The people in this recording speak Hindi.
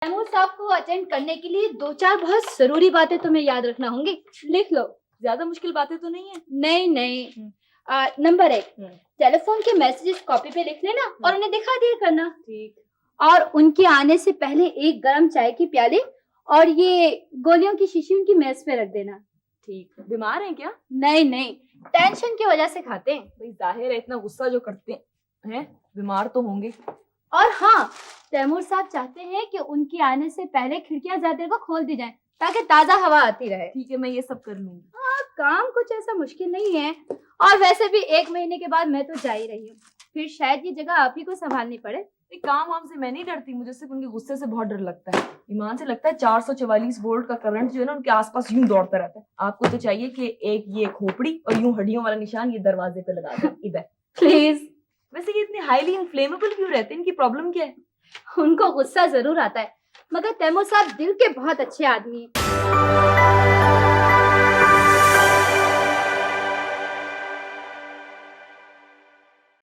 तैमूर साहब को अटेंड करने के लिए 2-4 बहुत जरूरी बातें तुम्हें याद रखना होंगी। लिख लो। ज्यादा मुश्किल बातें तो नहीं है? नहीं। नंबर 1, टेलीफोन के मैसेजेस कॉपी पे लिख लेना और उन्हें दिखा दिया करना। ठीक। और उनके आने से पहले एक गरम चाय की प्याली और ये गोलियों की शीशी उनकी मेज पे रख देना। ठीक। बीमार हैं क्या? नहीं, टेंशन की वजह से खाते हैं। भाई जाहिर है, इतना गुस्सा जो करते हैं बीमार तो होंगे। और हाँ, तैमूर साहब चाहते हैं कि उनके आने से पहले खिड़कियां ज्यादा को खोल दी जाएं ताकि ताजा हवा आती रहे। ठीक है, मैं ये सब कर लूंगी। हाँ, काम कुछ ऐसा मुश्किल नहीं है। और वैसे भी 1 महीने के बाद मैं तो जा ही रही हूँ, फिर शायद ये जगह आप ही को संभालनी पड़े। काम वाम से मैं नहीं डरती, मुझे सिर्फ उनके गुस्से से बहुत डर लगता है। ईमान से लगता है 444 वोल्ट का करंट जो है ना उनके आसपास यूं दौड़ता रहता है। आपको तो चाहिए कि एक ये खोपड़ी और यूं हड्डियों वाला निशान ये दरवाजे पे लगा दो इधर प्लीज। वैसे ये इतने हाईली इन्फ्लेमेबल क्यों रहते हैं? इनकी प्रॉब्लम क्या है? उनको गुस्सा जरूर आता है, मगर तैमूर साहब दिल के बहुत अच्छे आदमी हैं।